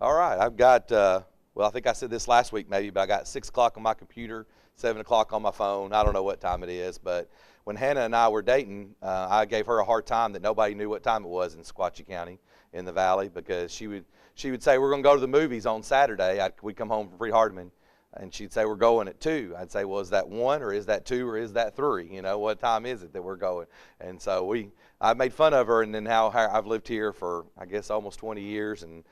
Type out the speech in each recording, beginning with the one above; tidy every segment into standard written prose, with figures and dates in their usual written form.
All right, I've got, well, I think I said this last week maybe, but I got 6 o'clock on my computer, 7 o'clock on my phone. I don't know what time it is, but when Hannah and I were dating, I gave her a hard time that nobody knew what time it was in Sequatchie County in the valley, because she would say, we're going to go to the movies on Saturday. We'd come home from Freed-Hardeman, and she'd say, we're going at 2. I'd say, well, is that 1 or is that 2 or is that 3? You know, what time is it that we're going? And so I made fun of her, and then how I've lived here for, I guess, almost 20 years, and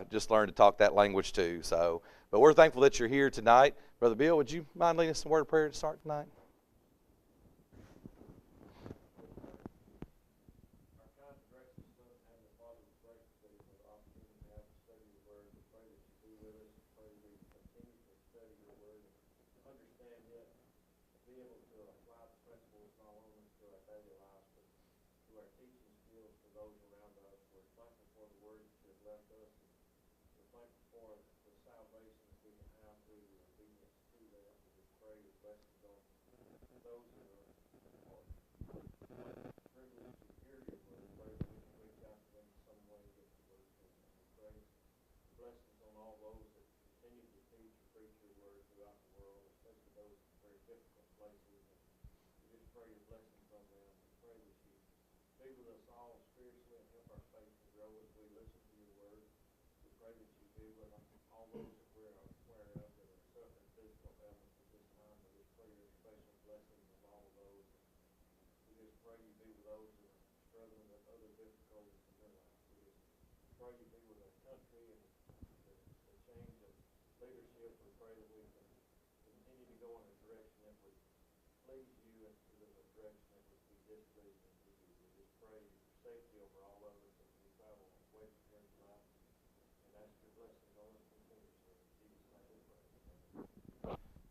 just learned to talk that language too. So, but we're thankful that you're here tonight. Brother Bill, would you mind leading us in a word of prayer to start tonight?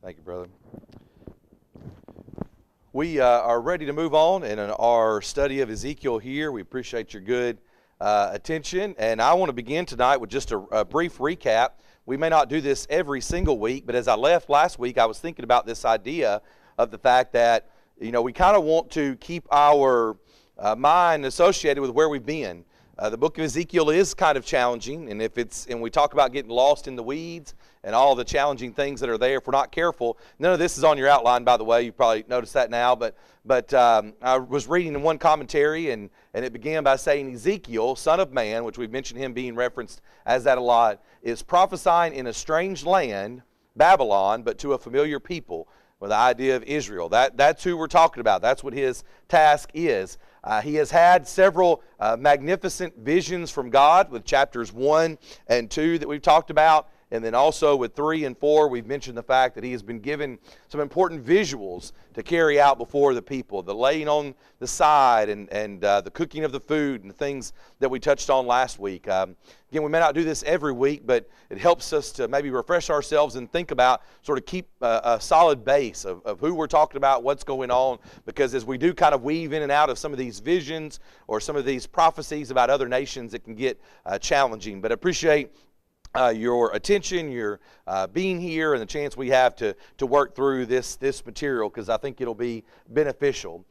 Thank you, brother. We are ready to move on in our study of Ezekiel here. We appreciate your good attention, and I want to begin tonight with just a brief recap. We may not do this every single week, but as I left last week, I was thinking about this idea of the fact that, you know, we kind of want to keep our mind associated with where we've been. The book of Ezekiel is kind of challenging, and we talk about getting lost in the weeds and all the challenging things that are there. If we're not careful, none of this is on your outline, by the way. You probably noticed that now, but I was reading in one commentary, and it began by saying Ezekiel, son of man, which we've mentioned him being referenced as that a lot, is prophesying in a strange land, Babylon, but to a familiar people, with the idea of Israel. That's who we're talking about. That's what his task is. He has had several magnificent visions from God with chapters 1 and 2 that we've talked about. And then also with 3 and 4, we've mentioned the fact that he has been given some important visuals to carry out before the people. The laying on the side and the cooking of the food and the things that we touched on last week. Again, we may not do this every week, but it helps us to maybe refresh ourselves and think about, sort of keep a solid base of who we're talking about, what's going on. Because as we do kind of weave in and out of some of these visions or some of these prophecies about other nations, it can get challenging. But I appreciate your attention, your being here, and the chance we have to work through this material, because I think it'll be beneficial.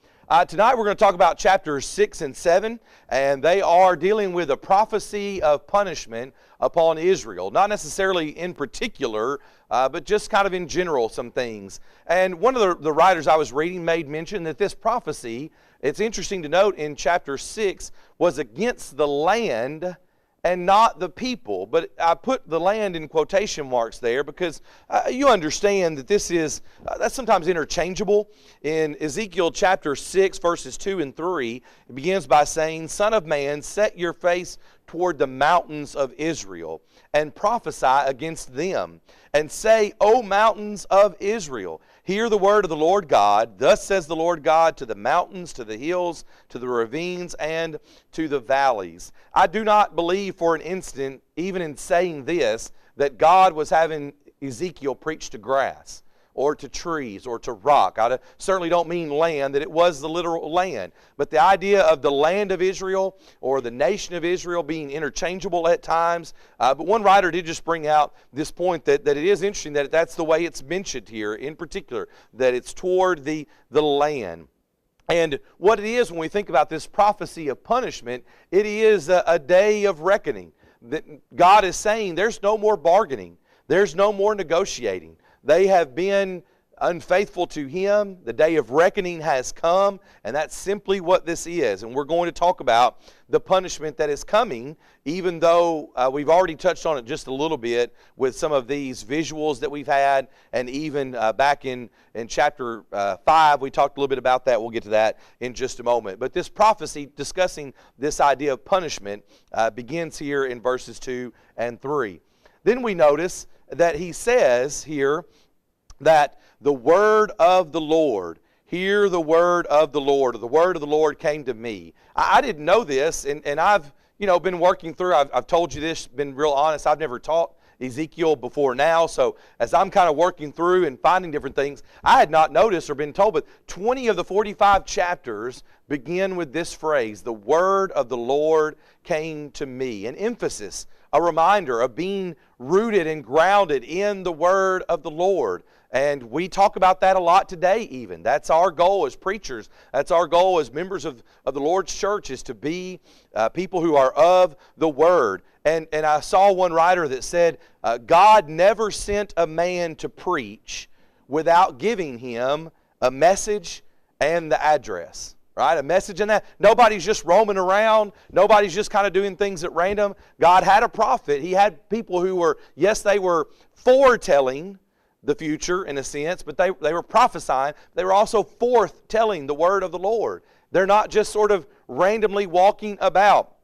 Tonight we're going to talk about chapters 6 and 7, and they are dealing with a prophecy of punishment upon Israel. Not necessarily in particular, but just kind of in general some things. And one of the writers I was reading made mention that this prophecy, it's interesting to note, in chapter 6 was against the land and not the people. But I put the land in quotation marks there because you understand that this is, that's sometimes interchangeable. In Ezekiel chapter 6, verses 2 and 3, it begins by saying, Son of man, set your face toward the mountains of Israel, and prophesy against them, and say, O mountains of Israel, hear the word of the Lord God. Thus says the Lord God to the mountains, to the hills, to the ravines, and to the valleys. I do not believe for an instant, even in saying this, that God was having Ezekiel preach to grass, or to trees, or to rock. I certainly don't mean land, that it was the literal land. But the idea of the land of Israel, or the nation of Israel, being interchangeable at times. But one writer did just bring out this point that it is interesting that that's the way it's mentioned here, in particular, that it's toward the land. And what it is when we think about this prophecy of punishment, it is a day of reckoning. God is saying there's no more bargaining. There's no more negotiating. They have been unfaithful to Him. The day of reckoning has come, and that's simply what this is. And we're going to talk about the punishment that is coming, even though we've already touched on it just a little bit with some of these visuals that we've had, and even back in chapter 5, we talked a little bit about that. We'll get to that in just a moment. But this prophecy discussing this idea of punishment begins here in verses 2 and 3. Then we notice that he says here that the word of the Lord, hear the word of the Lord, or the word of the Lord came to me. I didn't know this, and I've been working through, I've told you this, been real honest, I've never taught Ezekiel before now, so as I'm kind of working through and finding different things, I had not noticed or been told, but 20 of the 45 chapters begin with this phrase, the word of the Lord came to me, an emphasis, a reminder of being rooted and grounded in the word of the Lord. And we talk about that a lot today even. That's our goal as preachers. That's our goal as members of the Lord's church, is to be people who are of the Word. And I saw one writer that said, God never sent a man to preach without giving him a message and the address. Right? A message and that. Nobody's just roaming around. Nobody's just kind of doing things at random. God had a prophet. He had people who were, yes, they were foretelling the future in a sense, but they were prophesying. They were also forth-telling the word of the Lord. They're not just sort of randomly walking about.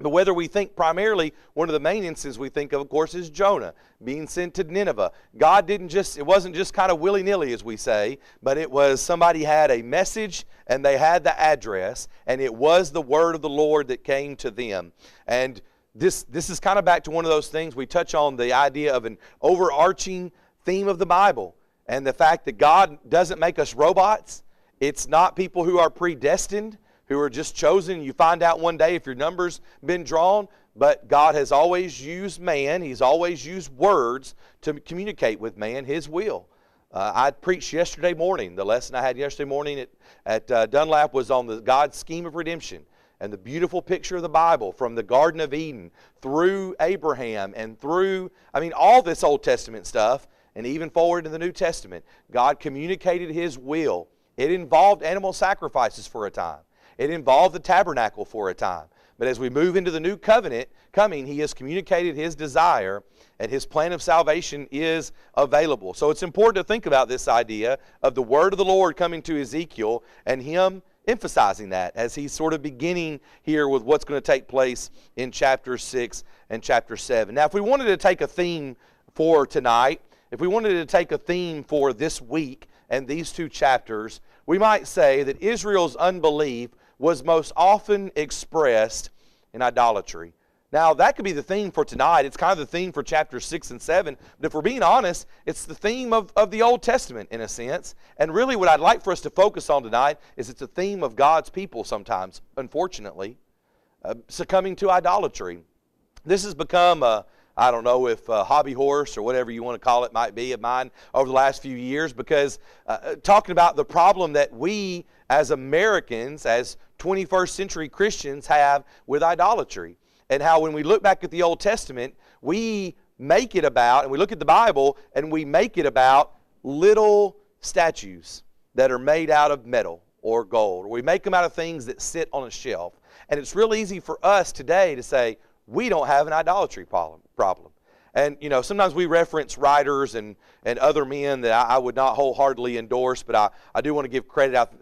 But whether we think primarily, one of the main instances we think of course, is Jonah being sent to Nineveh. God it wasn't just kind of willy-nilly, as we say, but it was somebody had a message and they had the address, and it was the word of the Lord that came to them. And this is kind of back to one of those things we touch on, the idea of an overarching theme of the Bible, and the fact that God doesn't make us robots. It's not people who are predestined, who are just chosen. You find out one day if your number's been drawn, but God has always used man. He's always used words to communicate with man His will. I preached yesterday morning. The lesson I had yesterday morning at Danley was on the God's scheme of redemption, and the beautiful picture of the Bible from the Garden of Eden through Abraham and through, all this Old Testament stuff, and even forward in the New Testament. God communicated His will. It involved animal sacrifices for a time. It involved the tabernacle for a time. But as we move into the new covenant coming, He has communicated His desire, and His plan of salvation is available. So it's important to think about this idea of the word of the Lord coming to Ezekiel, and Him emphasizing that as he's sort of beginning here with what's going to take place in chapter 6 and chapter 7. Now, if we wanted to take a theme for tonight, if we wanted to take a theme for this week and these two chapters, we might say that Israel's unbelief was most often expressed in idolatry. Now, that could be the theme for tonight. It's kind of the theme for chapters 6 and 7. But if we're being honest, it's the theme of the Old Testament in a sense. And really what I'd like for us to focus on tonight is it's a theme of God's people sometimes, unfortunately, succumbing to idolatry. This has become I don't know if a hobby horse or whatever you want to call it might be of mine over the last few years, because talking about the problem that we as Americans, as 21st century Christians have with idolatry, and how when we look back at the Old Testament, we make it about, and we look at the Bible, and we make it about little statues that are made out of metal or gold, or we make them out of things that sit on a shelf. And it's real easy for us today to say, we don't have an idolatry problem. And, sometimes we reference writers and other men that I would not wholeheartedly endorse, but I do want to give credit out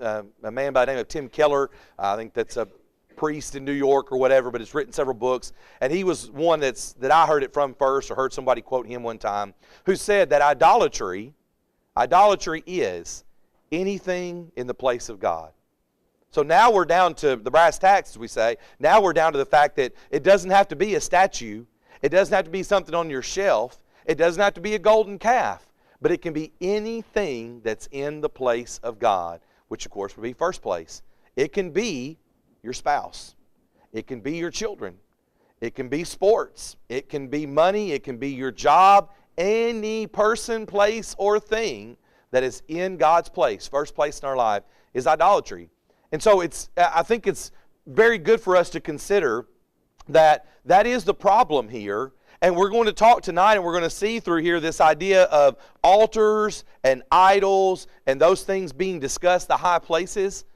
a man by the name of Tim Keller. I think that's a priest in New York or whatever, but has written several books. And he was one that I heard it from first, or heard somebody quote him one time, who said that idolatry is anything in the place of God. So now we're down to the brass tacks, as we say. Now we're down to the fact that it doesn't have to be a statue. It doesn't have to be something on your shelf. It doesn't have to be a golden calf. But it can be anything that's in the place of God, which of course would be first place. It can be your spouse. It can be your children. It can be sports. It can be money. It can be your job. Any person, place, or thing that is in God's place, first place in our life, is idolatry. And so I think it's very good for us to consider that is the problem here. And we're going to talk tonight, and we're going to see through here this idea of altars and idols and those things being discussed, the high places.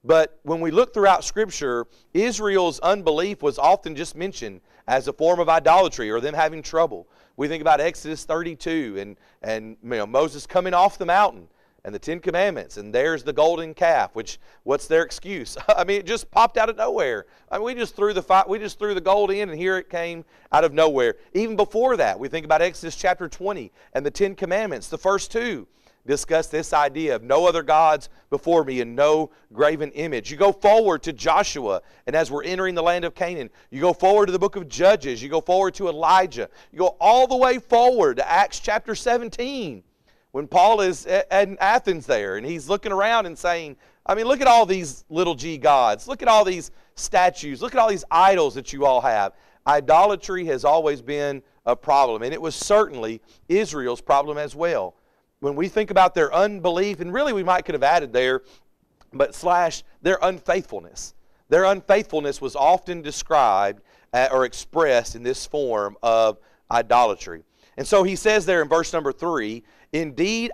But when we look throughout Scripture, Israel's unbelief was often just mentioned as a form of idolatry or them having trouble. We think about Exodus 32 and Moses coming off the mountain and the Ten Commandments, and there's the golden calf, which, what's their excuse? I mean, it just popped out of nowhere. I mean, we just threw the gold in, and here it came out of nowhere. Even before that, we think about Exodus chapter 20 and the Ten Commandments. The first two discuss this idea of no other gods before me and no graven image. You go forward to Joshua, and as we're entering the land of Canaan, you go forward to the book of Judges, you go forward to Elijah, you go all the way forward to Acts chapter 17. When Paul is in Athens there, and he's looking around and saying, I mean, look at all these little g gods. Look at all these statues. Look at all these idols that you all have. Idolatry has always been a problem, and it was certainly Israel's problem as well. When we think about their unbelief, and really we could have added there, but / their unfaithfulness. Their unfaithfulness was often described or expressed in this form of idolatry. And so he says there in verse number 3, indeed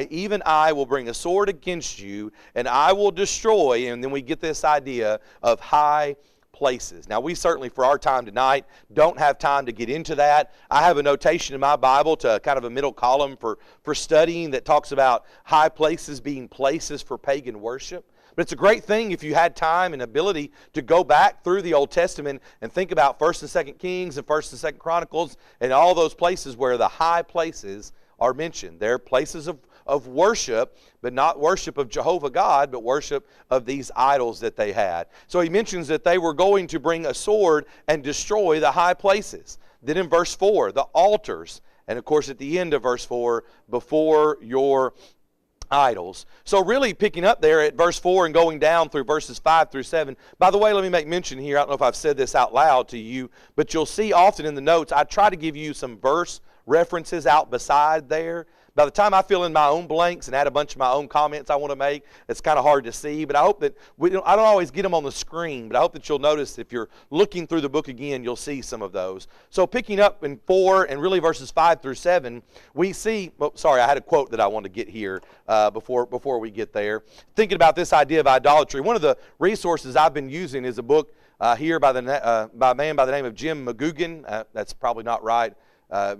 even I will bring a sword against you, and I will destroy, and then we get this idea of high places. Now, we certainly, for our time tonight, don't have time to get into that. I have a notation in my Bible to kind of a middle column for studying that talks about high places being places for pagan worship. But it's a great thing if you had time and ability to go back through the Old Testament and think about 1st and 2nd Kings and 1st and 2nd Chronicles and all those places where the high places are mentioned. They're places of worship, but not worship of Jehovah God, but worship of these idols that they had. So he mentions that they were going to bring a sword and destroy the high places. Then in verse 4, the altars. And of course at the end of verse 4, before your idols. So really picking up there at verse 4 and going down through verses 5 through 7. By the way, let me make mention here, I don't know if I've said this out loud to you, but you'll see often in the notes, I try to give you some verse references out beside there. By the time I fill in my own blanks and add a bunch of my own comments I want to make, it's kind of hard to see, but I hope that, I don't always get them on the screen, but I hope that you'll notice if you're looking through the book again, you'll see some of those. So picking up in 4 and really verses 5 through 7, we see, I had a quote that I want to get here before we get there. Thinking about this idea of idolatry, one of the resources I've been using is a book here by a man by the name of Jim McGugan. That's probably not right.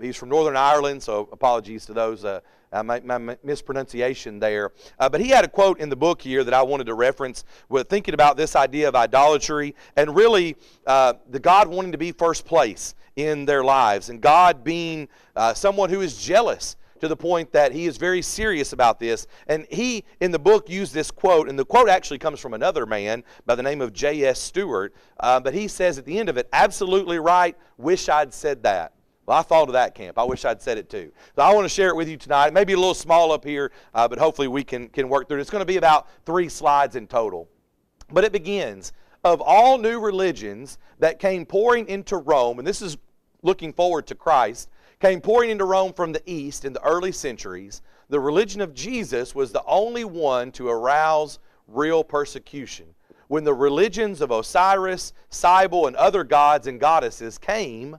He's from Northern Ireland, so apologies to those, my mispronunciation there. But he had a quote in the book here that I wanted to reference with thinking about this idea of idolatry and really the God wanting to be first place in their lives and God being someone who is jealous to the point that he is very serious about this. And he, in the book, used this quote, and the quote actually comes from another man by the name of J.S. Stewart, but he says at the end of it, absolutely right, wish I'd said that. Well, I fall to that camp. I wish I'd said it too. So I want to share it with you tonight. It may be a little small up here, but hopefully we can work through it. It's going to be about 3 slides in total. But it begins, of all new religions that came pouring into Rome, and this is looking forward to Christ, came pouring into Rome from the east in the early centuries, the religion of Jesus was the only one to arouse real persecution. When the religions of Osiris, Cybele, and other gods and goddesses came,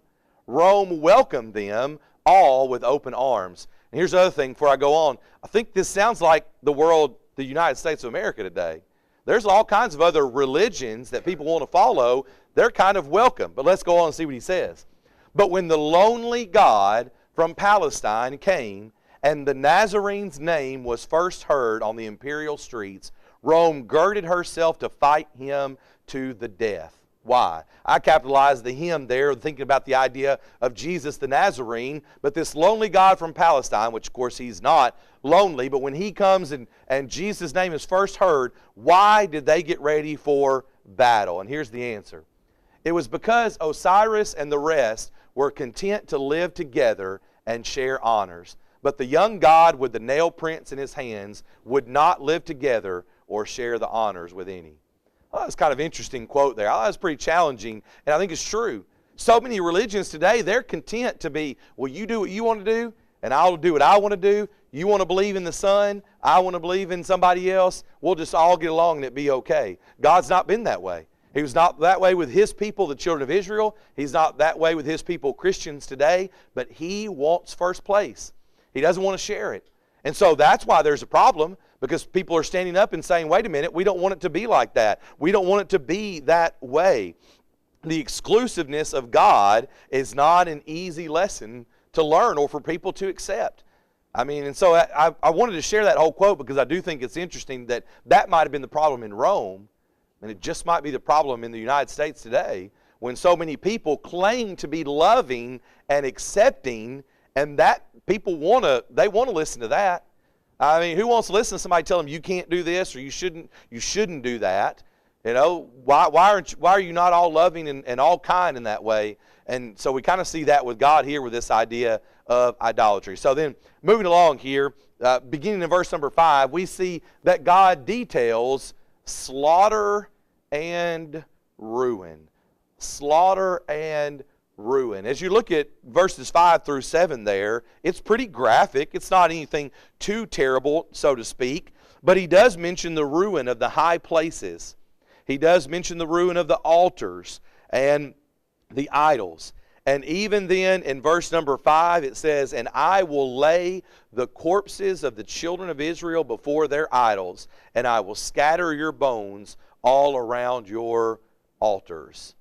Rome welcomed them all with open arms. And here's the other thing before I go on. I think this sounds like the United States of America today. There's all kinds of other religions that people want to follow. They're kind of welcome. But let's go on and see what he says. But when the lonely God from Palestine came, and the Nazarene's name was first heard on the imperial streets, Rome girded herself to fight him to the death. Why? I capitalized the him there, thinking about the idea of Jesus the Nazarene, but this lonely God from Palestine, which of course he's not lonely, but when he comes and Jesus' name is first heard, why did they get ready for battle? And here's the answer. It was because Osiris and the rest were content to live together and share honors. But the young god with the nail prints in his hands would not live together or share the honors with any. Well, that's kind of an interesting quote there. That's pretty challenging, and I think it's true. So many religions today, they're content to be, well, you do what you want to do, and I'll do what I want to do. You want to believe in the Son, I want to believe in somebody else. We'll just all get along and it be okay. God's not been that way. He was not that way with his people, the children of Israel. He's not that way with his people, Christians today. But he wants first place. He doesn't want to share it. And so that's why there's a problem, because people are standing up and saying, wait a minute, we don't want it to be like that. We don't want it to be that way. The exclusiveness of God is not an easy lesson to learn or for people to accept. I mean, and so I wanted to share that whole quote because I do think it's interesting that that might have been the problem in Rome, and it just might be the problem in the United States today when so many people claim to be loving and accepting, and that people want to listen to that. I mean, who wants to listen to somebody tell them you can't do this or you shouldn't do that? You know, why are you not all loving and all kind in that way? And so we kind of see that with God here with this idea of idolatry. So then moving along here, beginning in verse number 5, we see that God details slaughter and ruin. Slaughter and ruin. As you look at verses 5 through 7 there, it's pretty graphic. It's not anything too terrible, so to speak, but he does mention the ruin of the high places. He does mention the ruin of the altars and the idols. And even then in verse number 5 it says, and I will lay the corpses of the children of Israel before their idols, and I will scatter your bones all around your altars.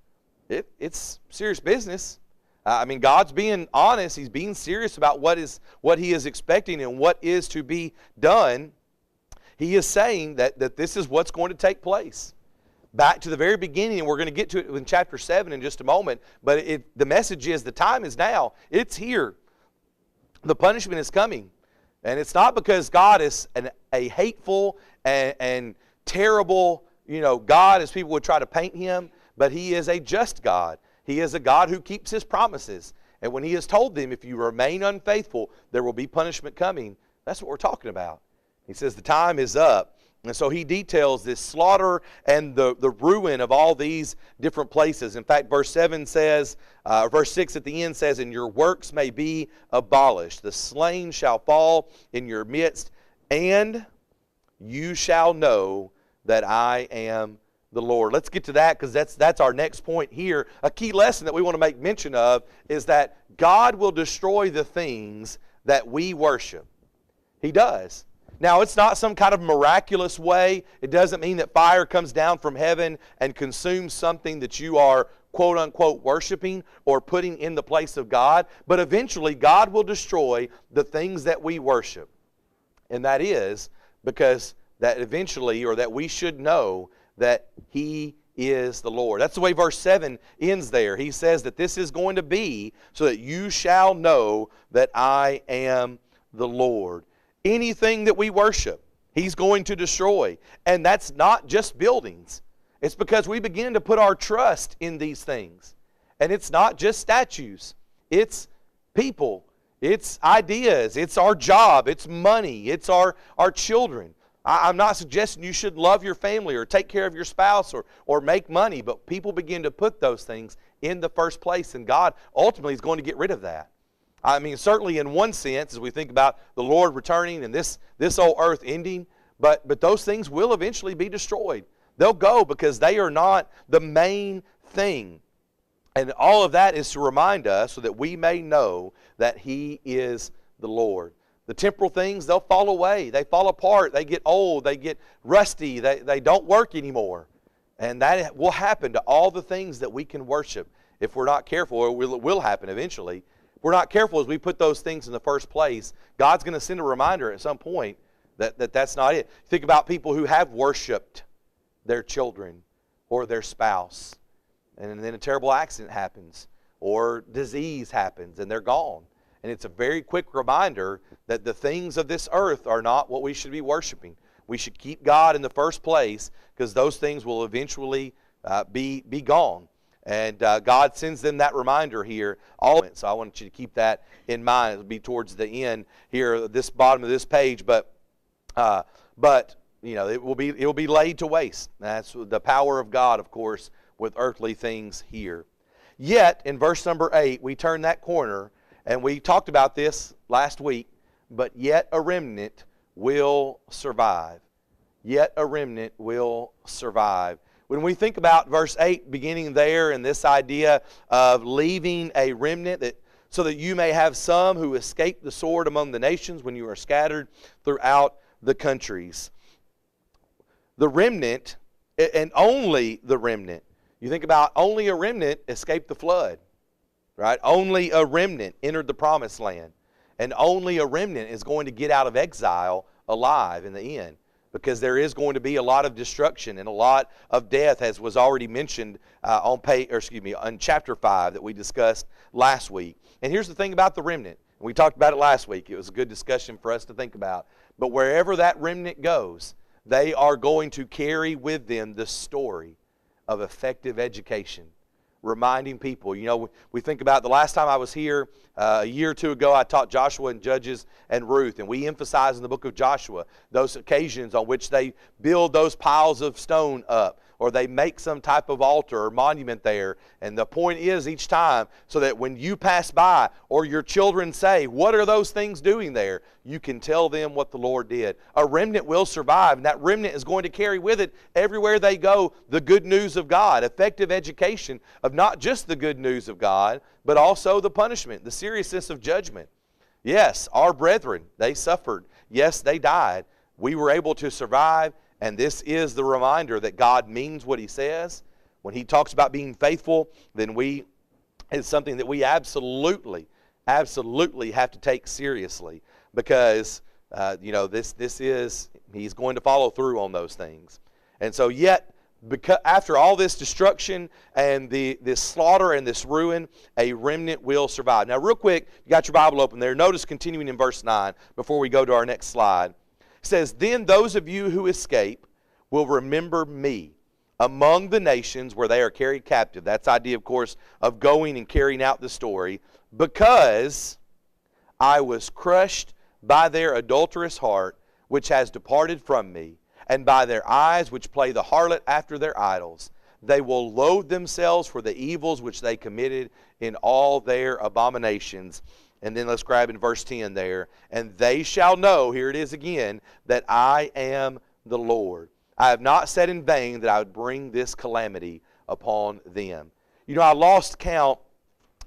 It's serious business. I mean, God's being honest. He's being serious about what he is expecting and what is to be done. He is saying that this is what's going to take place. Back to the very beginning, and we're going to get to it in chapter 7 in just a moment, but the message is the time is now. It's here. The punishment is coming. And it's not because God is a hateful and terrible, God as people would try to paint him, but he is a just God. He is a God who keeps his promises. And when he has told them, if you remain unfaithful, there will be punishment coming, that's what we're talking about. He says the time is up. And so he details this slaughter and the ruin of all these different places. In fact, verse 7 says, verse 6 at the end says, and your works may be abolished. The slain shall fall in your midst, and you shall know that I am the Lord. Let's get to that because that's our next point here. A key lesson that we want to make mention of is that God will destroy the things that we worship. He does. Now, it's not some kind of miraculous way. It doesn't mean that fire comes down from heaven and consumes something that you are quote-unquote worshiping or putting in the place of God. But eventually, God will destroy the things that we worship. And that is because that eventually, or that we should know that He is the Lord. That's the way verse 7 ends there. He says that this is going to be so that you shall know that I am the Lord. Anything that we worship, He's going to destroy. And that's not just buildings. It's because we begin to put our trust in these things. And it's not just statues. It's people. It's ideas. It's our job. It's money. It's our children. I'm not suggesting you should love your family or take care of your spouse or make money, but people begin to put those things in the first place, and God ultimately is going to get rid of that. I mean, certainly in one sense, as we think about the Lord returning and this old earth ending, but those things will eventually be destroyed. They'll go because they are not the main thing. And all of that is to remind us so that we may know that He is the Lord. The temporal things, they'll fall away. They fall apart. They get old. They get rusty. They don't work anymore. And that will happen to all the things that we can worship if we're not careful, or it will happen eventually. If we're not careful as we put those things in the first place, God's going to send a reminder at some point that that's not it. Think about people who have worshiped their children or their spouse, and then a terrible accident happens or disease happens and they're gone. And it's a very quick reminder that the things of this earth are not what we should be worshiping. We should keep God in the first place because those things will eventually be gone. And God sends them that reminder here. So I want you to keep that in mind. It'll be towards the end here, this bottom of this page. But it will be laid to waste. That's the power of God, of course, with earthly things here. Yet in verse number 8, we turn that corner, and we talked about this last week. But yet a remnant will survive. Yet a remnant will survive. when we think about verse 8 beginning there and this idea of leaving a remnant so that you may have some who escape the sword among the nations when you are scattered throughout the countries. The remnant, and only the remnant. You think about only a remnant escaped the flood, right? Only a remnant entered the promised land. And only a remnant is going to get out of exile alive in the end, because there is going to be a lot of destruction and a lot of death, as was already mentioned on chapter 5 that we discussed last week. And here's the thing about the remnant. We talked about it last week. It was a good discussion for us to think about. But wherever that remnant goes, they are going to carry with them the story of effective education, reminding people. You know, we think about the last time I was here, a year or two ago, I taught Joshua and Judges and Ruth, and we emphasize in the book of Joshua those occasions on which they build those piles of stone up, or they make some type of altar or monument there. And the point is each time, so that when you pass by or your children say, what are those things doing there? You can tell them what the Lord did. A remnant will survive, and that remnant is going to carry with it everywhere they go the good news of God, effective education of not just the good news of God, but also the punishment, the seriousness of judgment. Yes, our brethren, they suffered. Yes, they died. We were able to survive. And this is the reminder that God means what He says. When He talks about being faithful, then it's something that we absolutely have to take seriously, because He's going to follow through on those things. And so yet, after all this destruction and this slaughter and this ruin, a remnant will survive. Now real quick, you got your Bible open there. Notice continuing in verse 9 before we go to our next slide. It says, then those of you who escape will remember me among the nations where they are carried captive. That's the idea, of course, of going and carrying out the story. Because I was crushed by their adulterous heart, which has departed from me, and by their eyes which play the harlot after their idols. They will loathe themselves for the evils which they committed in all their abominations. And then let's grab in verse 10 there. And they shall know, here it is again, that I am the Lord. I have not said in vain that I would bring this calamity upon them. You know, I lost count.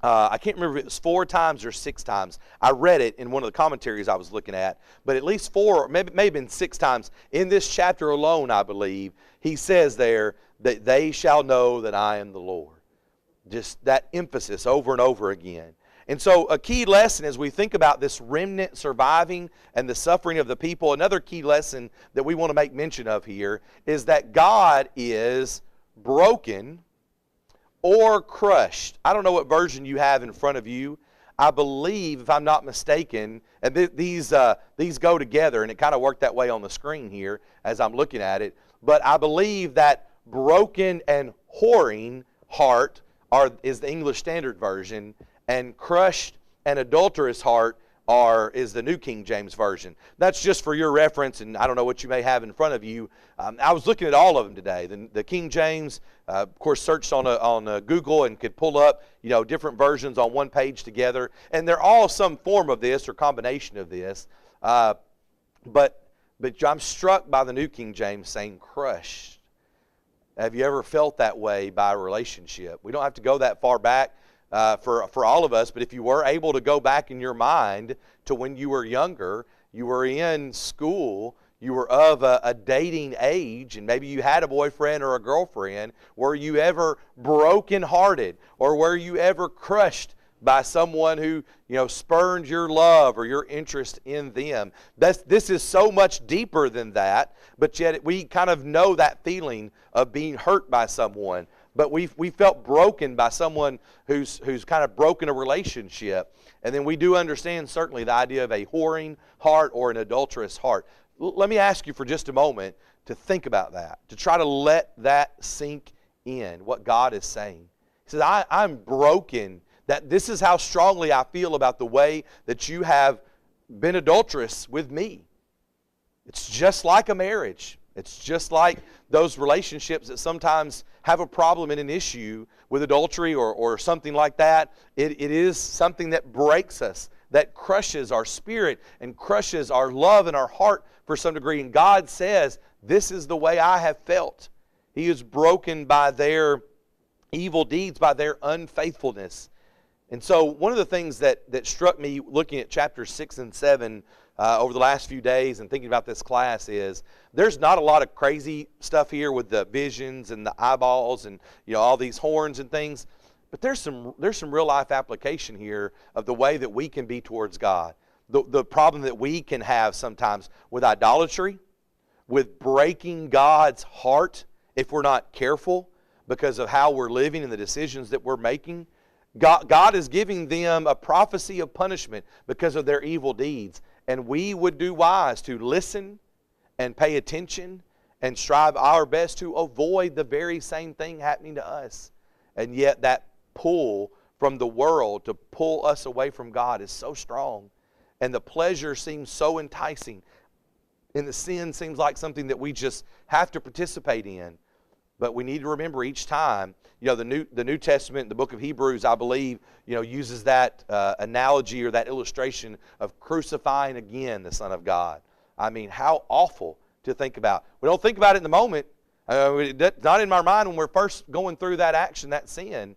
I can't remember if it was 4 times or 6 times. I read it in one of the commentaries I was looking at. But at least 4, maybe been 6 times. In this chapter alone, I believe, he says there that they shall know that I am the Lord. Just that emphasis over and over again. And so a key lesson as we think about this remnant surviving and the suffering of the people, another key lesson that we want to make mention of here is that God is broken or crushed. I don't know what version you have in front of you. I believe, if I'm not mistaken, and these go together, and it kind of worked that way on the screen here as I'm looking at it, but I believe that broken and whoring heart is the English Standard Version, and crushed and adulterous heart is the New King James Version. That's just for your reference, and I don't know what you may have in front of you. I was looking at all of them today. The King James, of course, searched on Google and could pull up different versions on one page together, and they're all some form of this or combination of this. But I'm struck by the New King James saying crushed. Have you ever felt that way by a relationship? We don't have to go that far back. For all of us, but if you were able to go back in your mind to when you were younger, you were in school, you were of a dating age, and maybe you had a boyfriend or a girlfriend, were you ever brokenhearted, or were you ever crushed by someone who spurned your love or your interest in them? This is so much deeper than that, but yet we kind of know that feeling of being hurt by someone. But we felt broken by someone who's kind of broken a relationship. And then we do understand certainly the idea of a whoring heart or an adulterous heart. Let me ask you for just a moment to think about that, to try to let that sink in, what God is saying. He says, I'm broken, that this is how strongly I feel about the way that you have been adulterous with me. It's just like a marriage. It's just like those relationships that sometimes have a problem and an issue with adultery or something like that. It is something that breaks us, that crushes our spirit and crushes our love and our heart for some degree. And God says, this is the way I have felt. He is broken by their evil deeds, by their unfaithfulness. And so one of the things that struck me looking at chapters 6 and 7 over the last few days and thinking about this class is there's not a lot of crazy stuff here with the visions and the eyeballs and all these horns and things, but there's some real life application here of the way that we can be towards God. The problem that we can have sometimes with idolatry, with breaking God's heart if we're not careful because of how we're living and the decisions that we're making. God is giving them a prophecy of punishment because of their evil deeds. And we would do wise to listen and pay attention and strive our best to avoid the very same thing happening to us. And yet that pull from the world to pull us away from God is so strong. And the pleasure seems so enticing. And the sin seems like something that we just have to participate in. But we need to remember each time, the New Testament, the book of Hebrews, I believe, uses that analogy or that illustration of crucifying again the Son of God. I mean, how awful to think about. We don't think about it in the moment. It's not in our mind when we're first going through that action, that sin.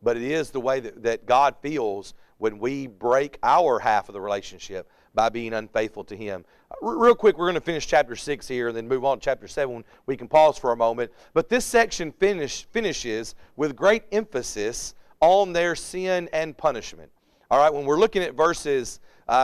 But it is the way that God feels when we break our half of the relationship by being unfaithful to Him. Real quick, we're going to finish chapter 6 here and then move on to chapter 7. We can pause for a moment. But this section finishes with great emphasis on their sin and punishment. All right, when we're looking at verses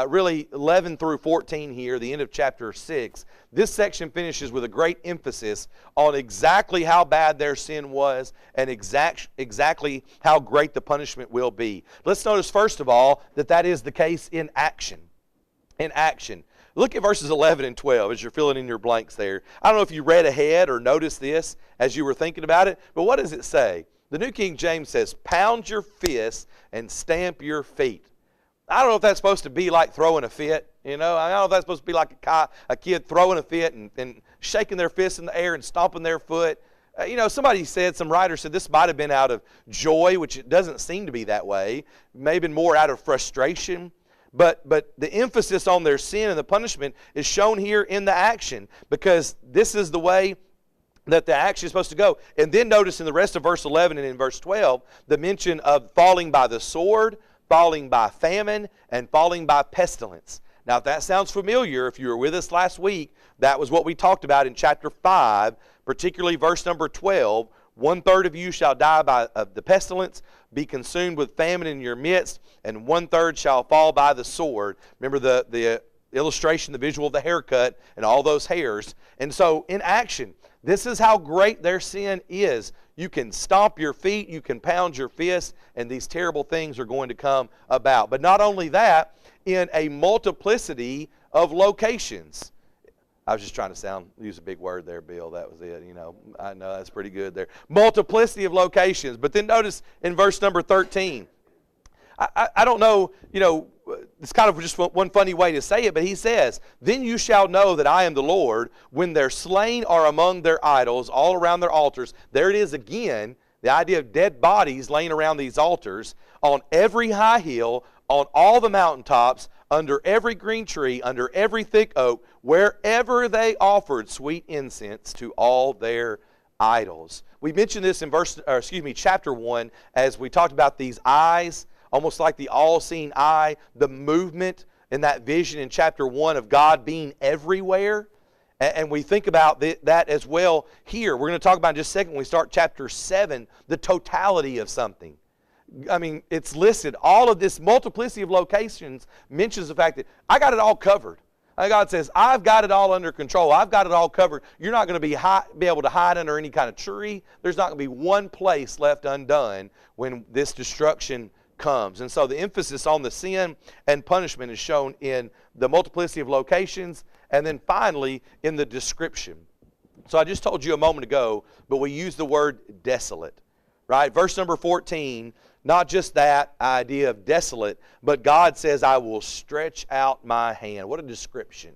really 11 through 14 here, the end of chapter 6, this section finishes with a great emphasis on exactly how bad their sin was and exactly how great the punishment will be. Let's notice, first of all, that is the case in action. In action. Look at verses 11 and 12 as you're filling in your blanks there. I don't know if you read ahead or noticed this as you were thinking about it, but what does it say? The New King James says, pound your fists and stamp your feet. I don't know if that's supposed to be like throwing a fit, I don't know if that's supposed to be like a kid throwing a fit and shaking their fists in the air and stomping their foot. Some writer said this might have been out of joy, which it doesn't seem to be that way. Maybe more out of frustration. But the emphasis on their sin and the punishment is shown here in the action, because this is the way that the action is supposed to go. And then notice in the rest of verse 11 and in verse 12, the mention of falling by the sword, falling by famine, and falling by pestilence. Now, if that sounds familiar, if you were with us last week, that was what we talked about in chapter 5, particularly verse number 12. 1/3 of you shall die of the pestilence, be consumed with famine in your midst, and 1/3 shall fall by the sword. Remember the illustration, the visual of the haircut and all those hairs. And so in action, this is how great their sin is. You can stomp your feet, you can pound your fist, and these terrible things are going to come about. But not only that, in a multiplicity of locations. I was just trying to use a big word there, Bill. That was it. I know that's pretty good there. Multiplicity of locations. But then notice in verse number 13. I don't know, it's kind of just one funny way to say it, but he says, then you shall know that I am the Lord when their slain are among their idols, all around their altars. There it is again, the idea of dead bodies laying around these altars, on every high hill, on all the mountaintops, under every green tree, under every thick oak, wherever they offered sweet incense to all their idols. We mentioned this in chapter 1, as we talked about these eyes, almost like the all-seeing eye, the movement in that vision in chapter 1 of God being everywhere. And we think about that as well here. We're going to talk about in just a second when we start chapter 7, the totality of something. I mean, it's listed. All of this multiplicity of locations mentions the fact that I got it all covered. God says, I've got it all under control. I've got it all covered. You're not going to be able to hide under any kind of tree. There's not going to be one place left undone when this destruction comes. And so the emphasis on the sin and punishment is shown in the multiplicity of locations, and then finally in the description. So I just told you a moment ago, but we use the word desolate, right? Verse number 14, not just that idea of desolate, but God says, I will stretch out my hand. What a description.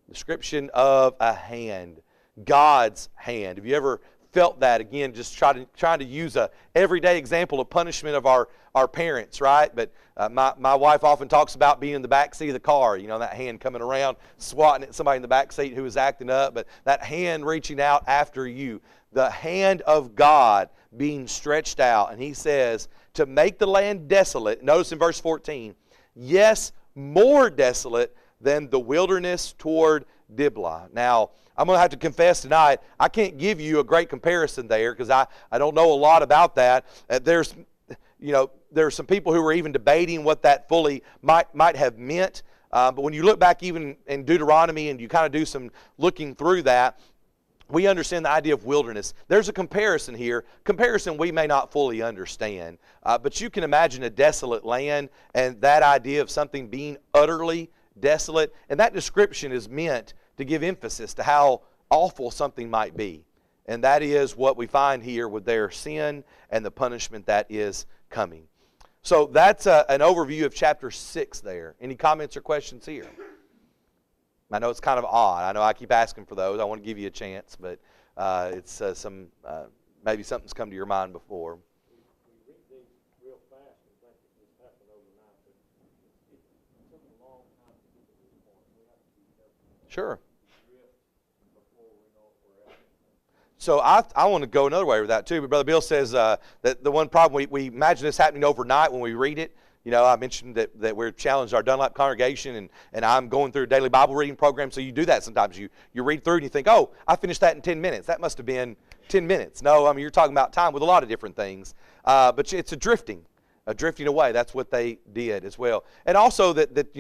Description of a hand. God's hand. Have you ever felt that, again, just trying to use a everyday example of punishment of our parents, right? But my wife often talks about being in the back seat of the car, that hand coming around, swatting at somebody in the back seat who was acting up, but that hand reaching out after you. The hand of God being stretched out. And he says, to make the land desolate, notice in verse 14, yes, more desolate than the wilderness toward Diblah. Now, I'm going to have to confess tonight, I can't give you a great comparison there because I don't know a lot about that. There's some people who were even debating what that fully might have meant. But when you look back even in Deuteronomy and you kind of do some looking through that, we understand the idea of wilderness. There's a comparison here. Comparison we may not fully understand. But you can imagine a desolate land and that idea of something being utterly desolate. And that description is meant to give emphasis to how awful something might be. And that is what we find here with their sin and the punishment that is coming. So that's an overview of chapter 6 there. Any comments or questions here? I know it's kind of odd. I know I keep asking for those. I want to give you a chance, but it's maybe something's come to your mind before. We read these real fast and think it just happened overnight, but it took a long time to get to this point. We have to be careful. Sure. Before we know where we're at. So I want to go another way with that too. But Brother Bill says that the one problem, we imagine this happening overnight when we read it. I mentioned that we're challenged our Dunlap congregation, and I'm going through a daily Bible reading program, so you do that sometimes. You read through and you think, oh, I finished that in 10 minutes. That must have been 10 minutes. No, you're talking about time with a lot of different things. But it's a drifting away. That's what they did as well. And also that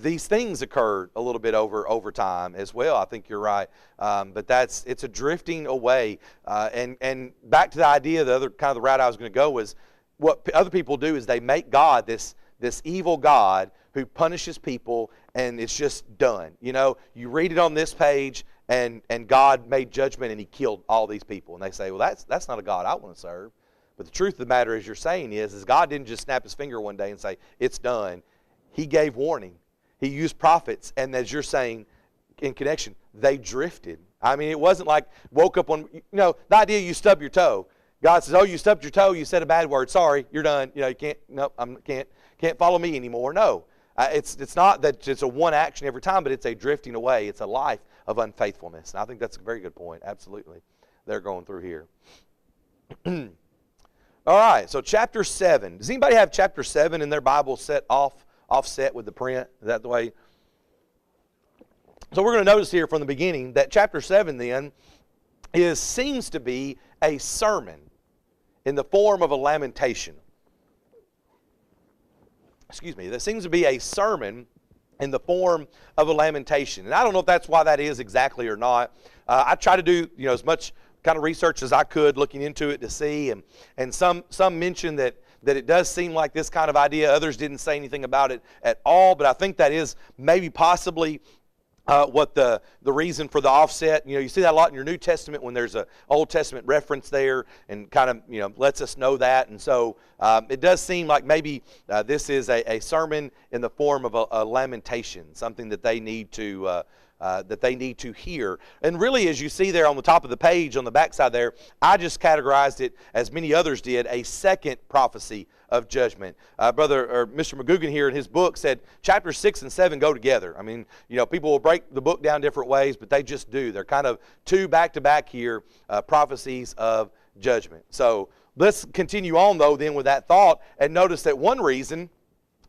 these things occurred a little bit over time as well. I think you're right. But it's a drifting away. And back to the idea, the other kind of the route I was going to go was, what other people do is they make God this evil God who punishes people, and it's just done. You read it on this page, and God made judgment, and he killed all these people. And they say, well, that's not a God I want to serve. But the truth of the matter, as you're saying, is God didn't just snap his finger one day and say, it's done. He gave warning. He used prophets, and as you're saying, in connection, they drifted. It wasn't like woke up on, the idea you stub your toe. God says, oh, you stubbed your toe, you said a bad word, sorry, you're done. You can't, nope, can't follow me anymore. No, it's not that it's a one action every time, but it's a drifting away. It's a life of unfaithfulness. And I think that's a very good point. Absolutely. They're going through here. All right, so chapter 7. Does anybody have chapter 7 in their Bible offset with the print? Is that the way? So we're going to notice here from the beginning that chapter 7 then seems to be a sermon in the form of a lamentation. There seems to be a sermon in the form of a lamentation. And I don't know if that's why that is exactly or not. I try to do as much kind of research as I could looking into it to see. And some mention that it does seem like this kind of idea. Others didn't say anything about it at all. But I think that is maybe possibly what the reason for the offset. You see that a lot in your New Testament when there's an Old Testament reference there and kind of lets us know that. And so it does seem like maybe this is a sermon in the form of a lamentation, something that they need to hear. And really, as you see there on the top of the page on the backside there, I just categorized it, as many others did, a second prophecy of judgment. Mr. McGugan here in his book said chapters 6 and 7 go together. People will break the book down different ways, but they just do. They're kind of two back-to-back here prophecies of judgment. So let's continue on, though, then with that thought, and notice that one reason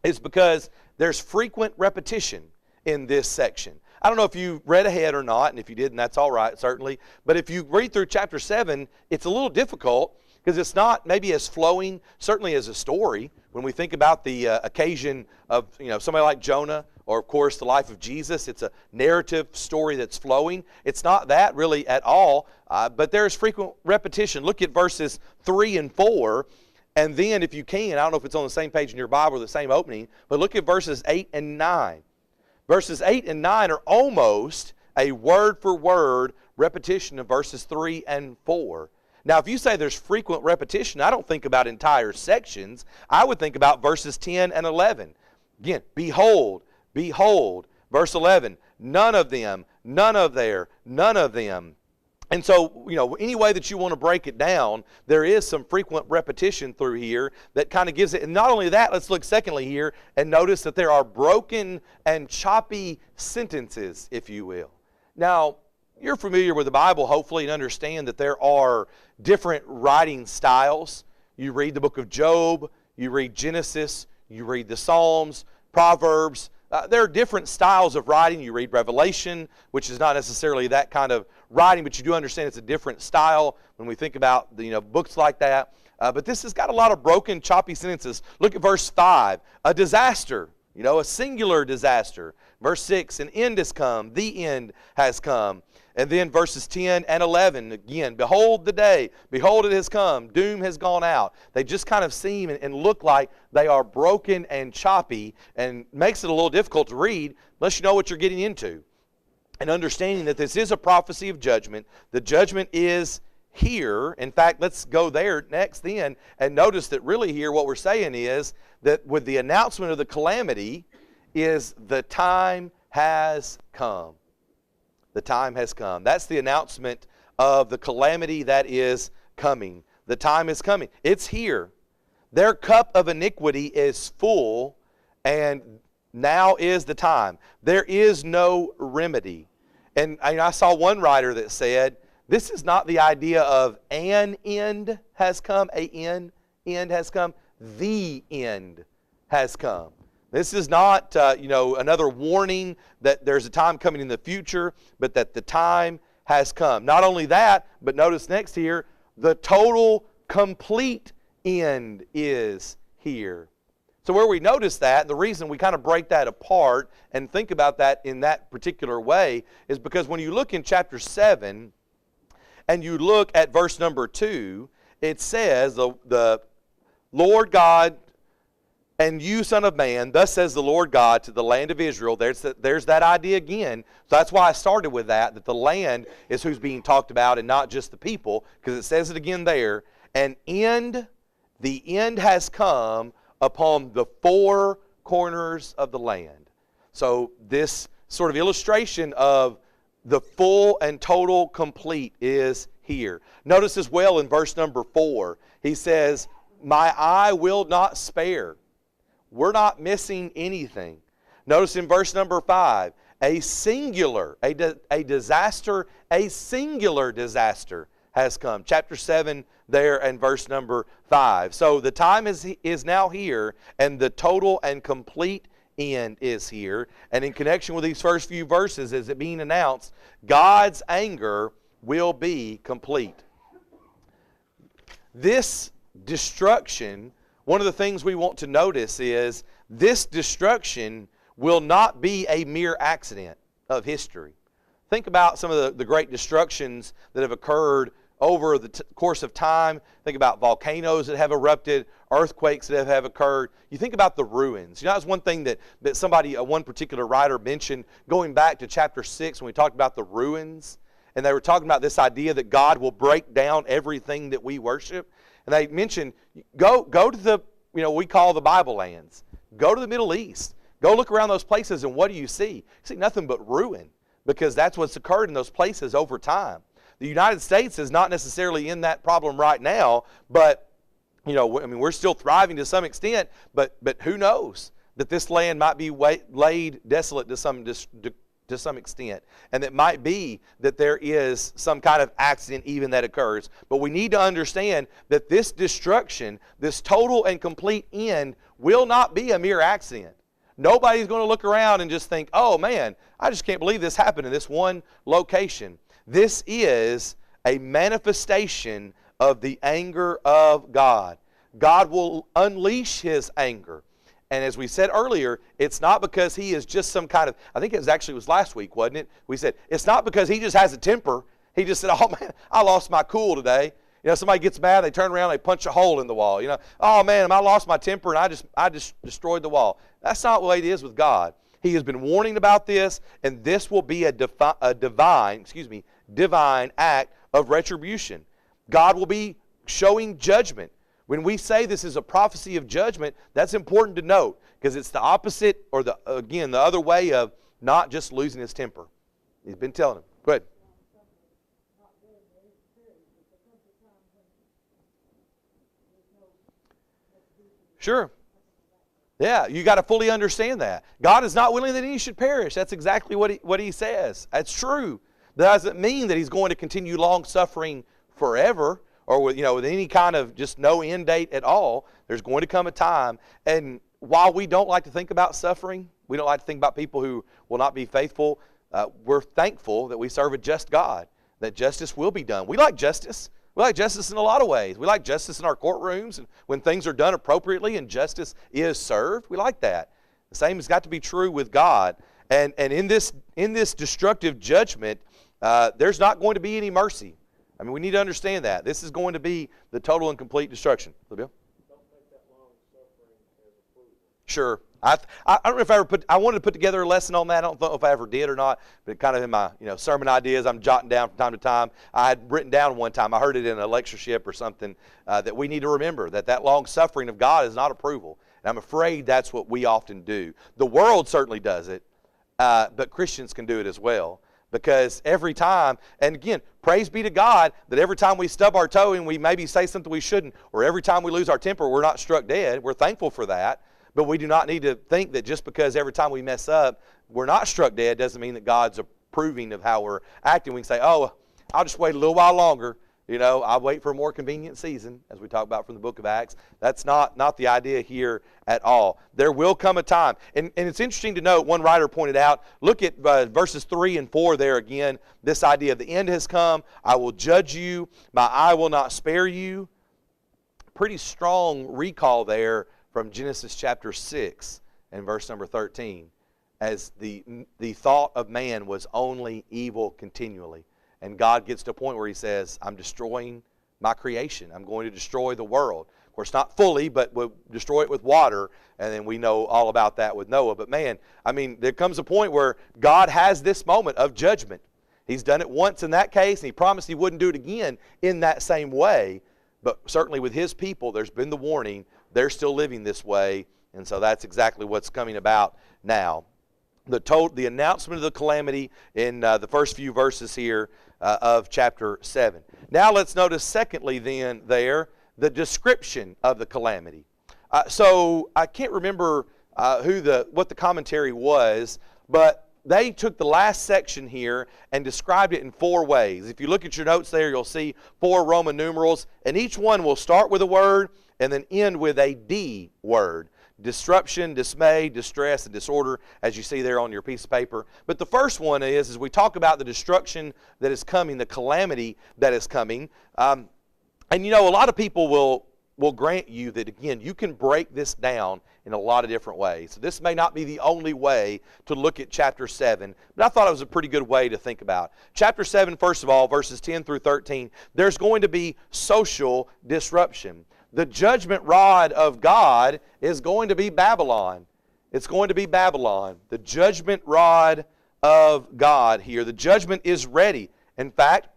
is because there's frequent repetition in this section. I don't know if you read ahead or not, and if you didn't, that's all right, certainly. But if you read through chapter 7, it's a little difficult because it's not maybe as flowing, certainly as a story. When we think about the occasion of somebody like Jonah, or of course the life of Jesus, it's a narrative story that's flowing. It's not that really at all, but there is frequent repetition. Look at verses 3 and 4, and then if you can, I don't know if it's on the same page in your Bible or the same opening, but look at verses 8 and 9. Verses 8 and 9 are almost a word-for-word repetition of verses 3 and 4. Now, if you say there's frequent repetition, I don't think about entire sections. I would think about verses 10 and 11. Again, behold, behold. Verse 11, none of them, none of their, none of them. And so, any way that you want to break it down, there is some frequent repetition through here that kind of gives it. And not only that, let's look secondly here and notice that there are broken and choppy sentences, if you will. Now, you're familiar with the Bible, hopefully, and understand that there are different writing styles. You read the book of Job, you read Genesis, you read the Psalms, Proverbs. There are different styles of writing. You read Revelation, which is not necessarily that kind of writing, but you do understand it's a different style when we think about books like that. But this has got a lot of broken, choppy sentences. Look at verse 5. A disaster, a singular disaster. Verse 6, an end has come. The end has come. And then verses 10 and 11, again, behold the day, behold it has come, doom has gone out. They just kind of seem and look like they are broken and choppy, and makes it a little difficult to read unless you know what you're getting into. And understanding that this is a prophecy of judgment. The judgment is here. In fact, let's go there next then, and notice that really here what we're saying is that with the announcement of the calamity is the time has come. The time has come. That's the announcement of the calamity that is coming. The time is coming. It's here. Their cup of iniquity is full, and now is the time. There is no remedy. And I saw one writer that said, this is not the idea of an end has come, end has come. The end has come. This is not, another warning that there's a time coming in the future, but that the time has come. Not only that, but notice next here, the total, complete end is here. So where we notice that, the reason we kind of break that apart and think about that in that particular way is because when you look in chapter 7 and you look at verse number 2, it says, the Lord God, and you, son of man, thus says the Lord God to the land of Israel. There's that idea again. So that's why I started with that the land is who's being talked about and not just the people, because it says it again there. The end has come upon the four corners of the land. So this sort of illustration of the full and total complete is here. Notice as well in verse number 4, he says, my eye will not spare. We're not missing anything. Notice in verse number 5, a singular disaster has come. Chapter 7 there and verse number 5. So the time is now here, and the total and complete end is here. And in connection with these first few verses, as it being announced, God's anger will be complete. This destruction, one of the things we want to notice is this destruction will not be a mere accident of history. Think about some of the great destructions that have occurred over the course of time. Think about volcanoes that have erupted, earthquakes that have occurred. You think about the ruins. That's one thing that one particular writer mentioned going back to chapter 6 when we talked about the ruins. And they were talking about this idea that God will break down everything that we worship. And they mentioned, go to the, we call the Bible lands. Go to the Middle East. Go look around those places, and what do you see? You see nothing but ruin, because that's what's occurred in those places over time. The United States is not necessarily in that problem right now, but, we're still thriving to some extent, but who knows that this land might be laid desolate to some extent, and it might be that there is some kind of accident even that occurs. But we need to understand that this destruction, this total and complete end, will not be a mere accident. Nobody's going to look around and just think, oh man, I just can't believe this happened in this one location. This is a manifestation of the anger of God. God will unleash His anger. And as we said earlier, it's not because He is just some kind of, I think it was last week, wasn't it? We said, it's not because He just has a temper. He just said, oh man, I lost my cool today. Somebody gets mad, they turn around, they punch a hole in the wall. Oh man, I lost my temper and I just destroyed the wall. That's not the way it is with God. He has been warning about this, and this will be a divine act of retribution. God will be showing judgment. When we say this is a prophecy of judgment, that's important to note, because it's the opposite, or the other way of not just losing his temper. He's been telling him. Go ahead. Not very Sure. Yeah, you got to fully understand that. God is not willing that any should perish. That's exactly what he says. That's true. That doesn't mean that he's going to continue long suffering forever or with any kind of just no end date at all. There's going to come a time. And while we don't like to think about suffering, we don't like to think about people who will not be faithful, we're thankful that we serve a just God, that justice will be done. We like justice. We like justice in a lot of ways. We like justice in our courtrooms and when things are done appropriately and justice is served. We like that. The same has got to be true with God. And in this destructive judgment, there's not going to be any mercy. I mean, we need to understand that. This is going to be the total and complete destruction. Bill? Don't make that long suffering as approval. Sure. I don't know if I wanted to put together a lesson on that. I don't know if I ever did or not, but kind of in my sermon ideas I'm jotting down from time to time. I had written down one time, I heard it in a lectureship or something, that we need to remember that long suffering of God is not approval. And I'm afraid that's what we often do. The world certainly does it, but Christians can do it as well. Because every time, and again, praise be to God that every time we stub our toe and we maybe say something we shouldn't, or every time we lose our temper, we're not struck dead. We're thankful for that. But we do not need to think that just because every time we mess up, we're not struck dead, doesn't mean that God's approving of how we're acting. We can say, oh, I'll just wait a little while longer. I'll wait for a more convenient season, as we talk about from the book of Acts. That's not the idea here at all. There will come a time. And it's interesting to note, one writer pointed out, look at verses 3 and 4 there again, this idea of the end has come, I will judge you, my eye will not spare you. Pretty strong recall there from Genesis chapter 6 and verse number 13, as the thought of man was only evil continually. And God gets to a point where he says, I'm destroying my creation. I'm going to destroy the world. Of course, not fully, but we'll destroy it with water. And then we know all about that with Noah. But man, there comes a point where God has this moment of judgment. He's done it once in that case, and he promised he wouldn't do it again in that same way. But certainly with his people, there's been the warning. They're still living this way. And so that's exactly what's coming about now. The announcement of the calamity in the first few verses here of chapter 7. Now let's notice secondly then there, the description of the calamity. So I can't remember what the commentary was, but they took the last section here and described it in 4 ways. If you look at your notes there, you'll see 4 Roman numerals, and each one will start with a word and then end with a D word. Disruption, dismay, distress, and disorder, as you see there on your piece of paper. But the first one is, as we talk about the destruction that is coming, the calamity that is coming, and a lot of people will grant you that, again, you can break this down in a lot of different ways. So this may not be the only way to look at chapter 7, but I thought it was a pretty good way to think about. Chapter 7, first of all, verses 10 through 13, there's going to be social disruption. The judgment rod of God is going to be Babylon. It's going to be Babylon. The judgment rod of God here. The judgment is ready. In fact,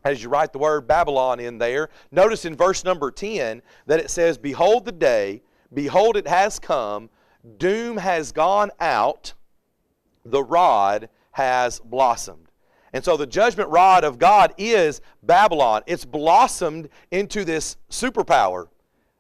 as you write the word Babylon in there, notice in verse number 10 that it says, behold the day, behold it has come, doom has gone out, the rod has blossomed. And so the judgment rod of God is Babylon. It's blossomed into this superpower.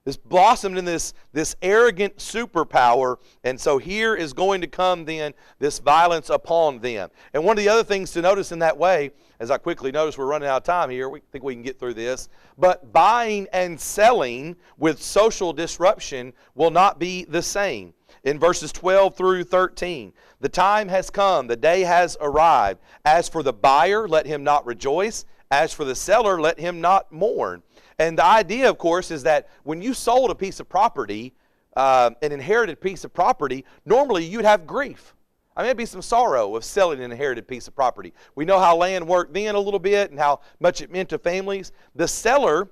It's blossomed in this arrogant superpower. And so here is going to come then this violence upon them. And one of the other things to notice in that way, as I quickly notice we're running out of time here, we think we can get through this, but buying and selling with social disruption will not be the same. In verses 12 through 13, the time has come, the day has arrived. As for the buyer, let him not rejoice. As for the seller, let him not mourn. And the idea, of course, is that when you sold a piece of property, an inherited piece of property, normally you'd have grief. There'd be some sorrow of selling an inherited piece of property. We know how land worked then a little bit and how much it meant to families. The seller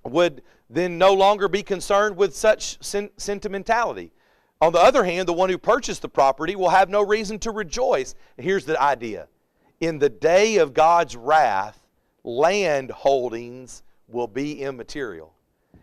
would then no longer be concerned with such sentimentality. On the other hand, the one who purchased the property will have no reason to rejoice. And here's the idea. In the day of God's wrath, land holdings will be immaterial.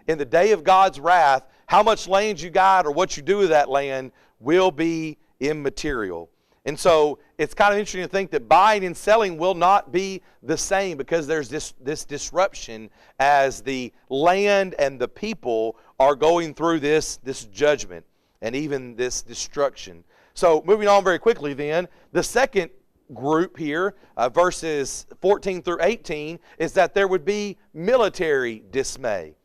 In the day of God's wrath, how much land you got or what you do with that land will be immaterial. And so it's kind of interesting to think that buying and selling will not be the same because there's this disruption as the land and the people are going through this judgment and even this destruction. So moving on very quickly then, the second group here, verses 14 through 18, is that there would be military dismay.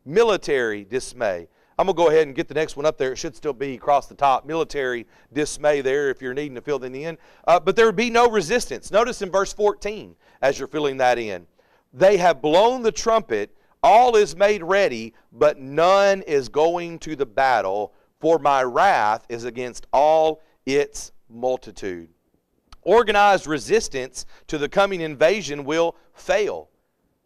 Military dismay. I'm going to go ahead and get the next one up there. It should still be across the top. Military dismay there if you're needing to fill that in. But there would be no resistance. Notice in verse 14 as you're filling that in. They have blown the trumpet. All is made ready, but none is going to the battle, for my wrath is against all its multitude. Organized resistance to the coming invasion will fail.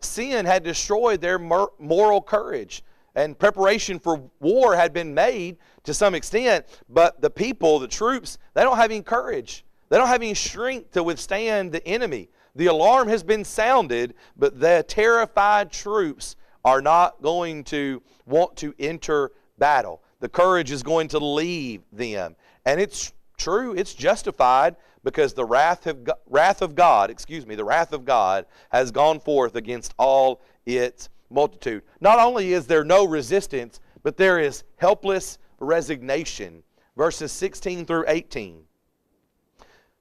Sin had destroyed their moral courage, and preparation for war had been made to some extent, but the people, the troops, they don't have any courage. They don't have any strength to withstand the enemy. The alarm has been sounded, but the terrified troops are not going to want to enter battle. The courage is going to leave them. And it's true, it's justified, because the wrath of God has gone forth against all its multitude. Not only is there no resistance, but there is helpless resignation. Verses 16 through 18.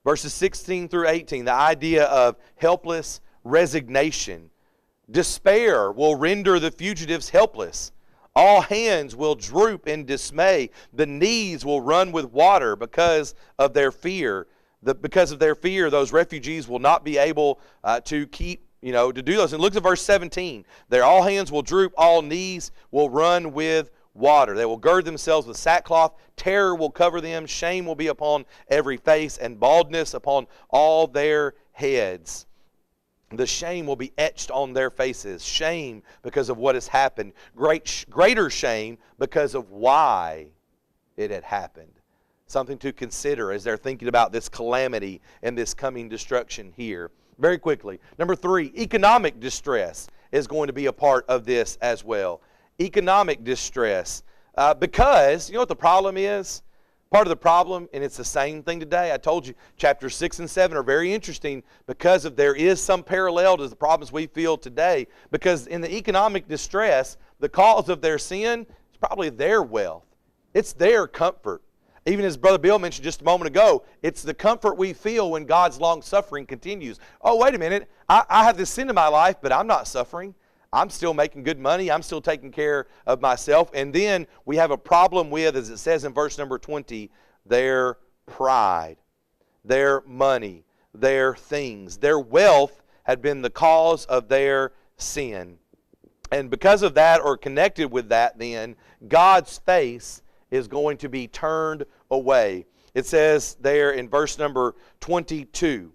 Verses 16 through 18, the idea of helpless resignation. Despair will render the fugitives helpless. All hands will droop in dismay. The knees will run with water because of their fear. Because of their fear, those refugees will not be able to do those. And look at verse 17. There all hands will droop, all knees will run with water. They will gird themselves with sackcloth. Terror will cover them. Shame will be upon every face, and baldness upon all their heads. The shame will be etched on their faces. Shame because of what has happened. Greater shame because of why it had happened. Something to consider as they're thinking about this calamity and this coming destruction here. Very quickly. Number 3, economic distress is going to be a part of this as well. Economic distress. Because, you know what the problem is? Part of the problem, and it's the same thing today. I told you, chapters 6 and 7 are very interesting because there is some parallel to the problems we feel today. Because in the economic distress, the cause of their sin is probably their wealth. It's their comfort. Even as Brother Bill mentioned just a moment ago, it's the comfort we feel when God's long-suffering continues. Oh, wait a minute. I have this sin in my life, but I'm not suffering. I'm still making good money. I'm still taking care of myself. And then we have a problem with, as it says in verse number 20, their pride, their money, their things. Their wealth had been the cause of their sin. And because of that, or connected with that then, God's face is going to be turned away. It says there in verse number 22,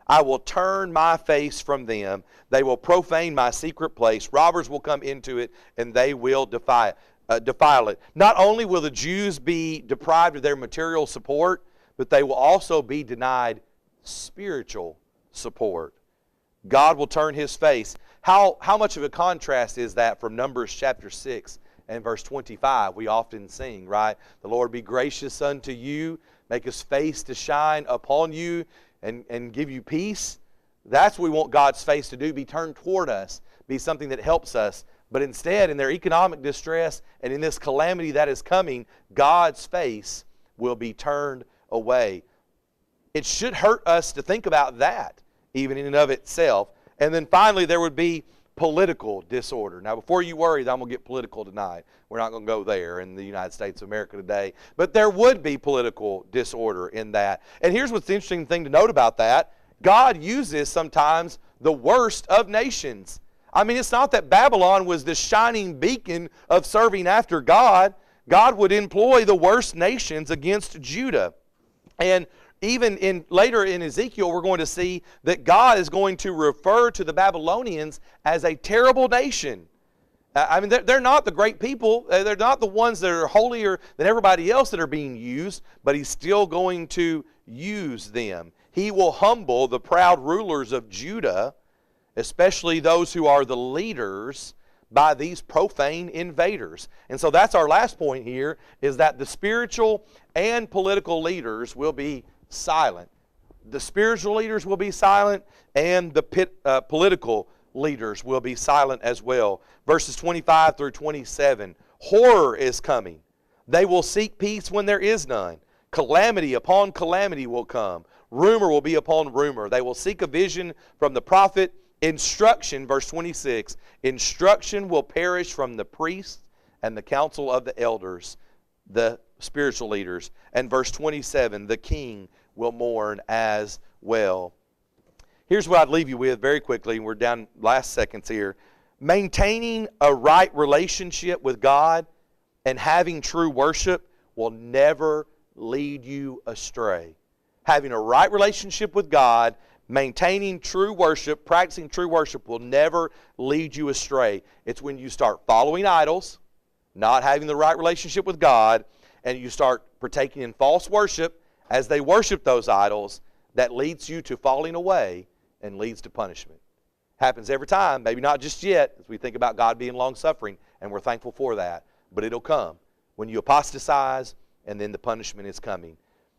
I will turn my face from them. They will profane my secret place. Robbers will come into it, and they will defile it. Not only will the Jews be deprived of their material support, but they will also be denied spiritual support. God will turn his face. How much of a contrast is that from Numbers chapter 6 and verse 25? We often sing, right? The Lord be gracious unto you, make his face to shine upon you, and give you peace. That's what we want God's face to do, be turned toward us, be something that helps us. But instead, in their economic distress and in this calamity that is coming, God's face will be turned away. It should hurt us to think about that, even in and of itself. And then finally, there would be political disorder. Now, before you worry that I'm going to get political tonight, we're not going to go there in the United States of America today. But there would be political disorder in that. And here's what's the interesting thing to note about that. God uses sometimes the worst of nations. I mean, it's not that Babylon was the shining beacon of serving after God. God would employ the worst nations against Judah. And even later in Ezekiel, we're going to see that God is going to refer to the Babylonians as a terrible nation. I mean, they're not the great people. They're not the ones that are holier than everybody else that are being used, but he's still going to use them. He will humble the proud rulers of Judah, especially those who are the leaders, by these profane invaders. And so that's our last point here, is that the spiritual and political leaders will be silent. The spiritual leaders will be silent, and the political leaders will be silent as well. Verses 25 through 27. Horror is coming. They will seek peace when there is none. Calamity upon calamity will come. Rumor will be upon rumor. They will seek a vision from the prophet. Instruction, verse 26. Instruction will perish from the priests and the council of the elders, the spiritual leaders. And verse 27, the king will mourn as well. Here's what I'd leave you with very quickly. We're down last seconds here. Maintaining a right relationship with God and having true worship will never lead you astray. Having a right relationship with God, maintaining true worship, practicing true worship will never lead you astray. It's when you start following idols, not having the right relationship with God, and you start partaking in false worship as they worship those idols, that leads you to falling away and leads to punishment. Happens every time, maybe not just yet, as we think about God being long-suffering, and we're thankful for that. But it'll come when you apostatize, and then the punishment is coming.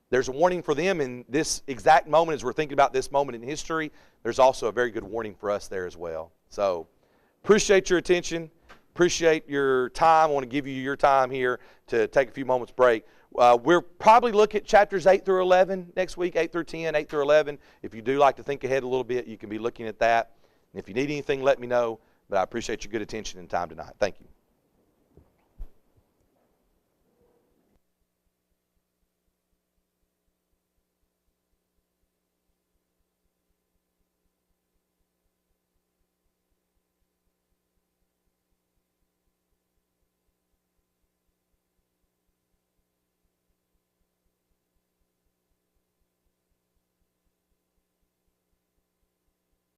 There's a warning for them in this exact moment as we're thinking about this moment in history. There's also a very good warning for us there as well. So, appreciate your attention. Appreciate your time. I want to give you your time here to take a few moments break. We'll probably look at chapters 8 through 11 next week, 8 through 10, 8 through 11. If you do like to think ahead a little bit, you can be looking at that. And if you need anything, let me know. But I appreciate your good attention and time tonight. Thank you.